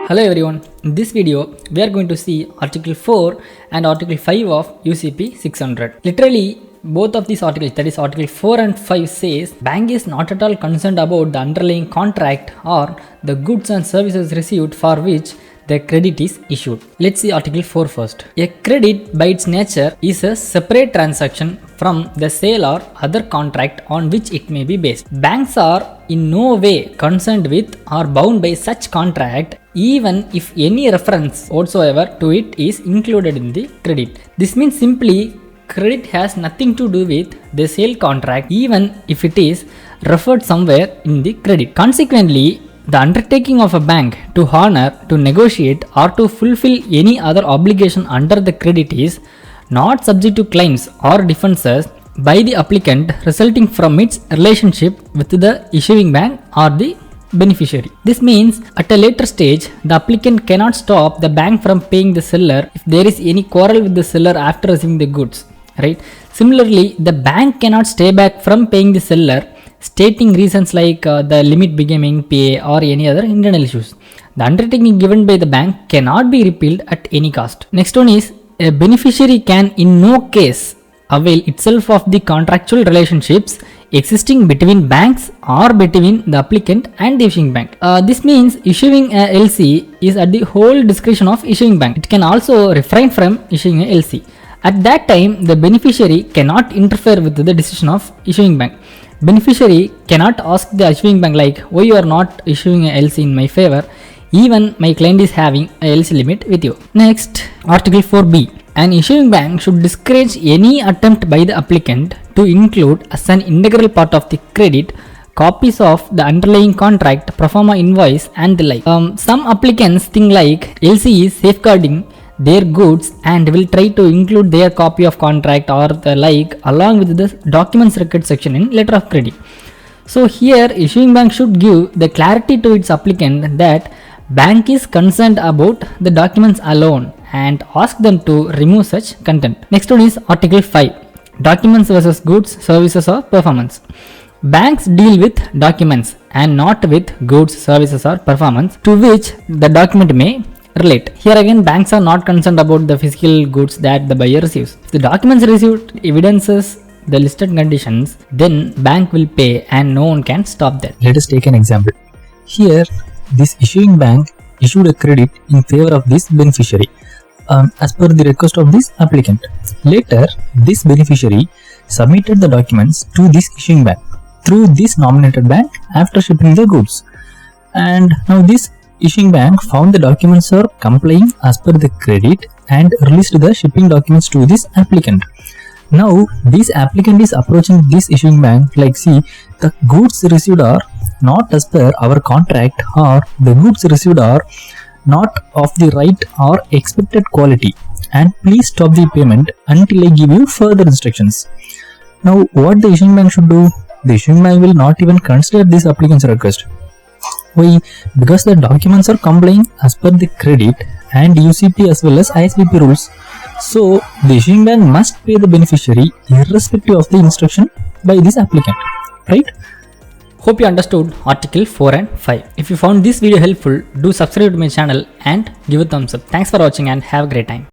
Hello everyone, in this video we are going to see Article 4 and Article 5 of UCP600. Literally both of these articles, that is Article 4 and 5, says bank is not at all concerned about the underlying contract or the goods and services received for which the credit is issued. Let's see Article 4 first. A credit by its nature is a separate transaction from the sale or other contract on which it may be based. Banks are in no way concerned with or bound by such contract even if any reference whatsoever to it is included in the credit. This means simply credit has nothing to do with the sale contract even if it is referred somewhere in the credit. Consequently, the undertaking of a bank to honor, to negotiate or to fulfill any other obligation under the credit is not subject to claims or defenses by the applicant resulting from its relationship with the issuing bank or the beneficiary. This means at a later stage, the applicant cannot stop the bank from paying the seller if there is any quarrel with the seller after receiving the goods, right? Similarly, the bank cannot stay back from paying the seller, stating reasons like the limit becoming pay or any other internal issues. The undertaking given by the bank cannot be repealed at any cost. Next one is, a beneficiary can in no case avail itself of the contractual relationships existing between banks or between the applicant and the issuing bank. This means issuing a LC is at the whole discretion of issuing bank. It can also refrain from issuing a LC. At that time, the beneficiary cannot interfere with the decision of issuing bank. Beneficiary cannot ask the issuing bank like, why you are not issuing a LC in my favor, even my client is having a LC limit with you. Next, Article 4b. An issuing bank should discourage any attempt by the applicant to include as an integral part of the credit copies of the underlying contract, pro forma invoice and the like. Some applicants think like LC is safeguarding their goods and will try to include their copy of contract or the like along with the documents record section in letter of credit. So here issuing bank should give the clarity to its applicant that bank is concerned about the documents alone and ask them to remove such content. Next one is Article 5. Documents versus goods, services or performance. Banks deal with documents and not with goods, services or performance to which the document may relate. Here again, banks are not concerned about the physical goods that the buyer receives. If the documents received evidences the listed conditions, then bank will pay and no one can stop that. Let us take an example. Here, this issuing bank issued a credit in favor of this beneficiary as per the request of this applicant. Later, this beneficiary submitted the documents to this issuing bank through this nominated bank after shipping the goods. And now this issuing bank found the documents are complying as per the credit and released the shipping documents to this applicant. Now this applicant is approaching this issuing bank like, see, the goods received are not as per our contract, or the goods received are not of the right or expected quality, and please stop the payment until I give you further instructions. Now what the issuing bank should do? The issuing bank will not even consider this applicant's request. Why? Because the documents are complying as per the credit and UCP as well as ISBP rules. So the issuing bank must pay the beneficiary irrespective of the instruction by this applicant, right? Hope you understood Article 4 and 5. If you found this video helpful, do subscribe to my channel and give a thumbs up. Thanks for watching and have a great time.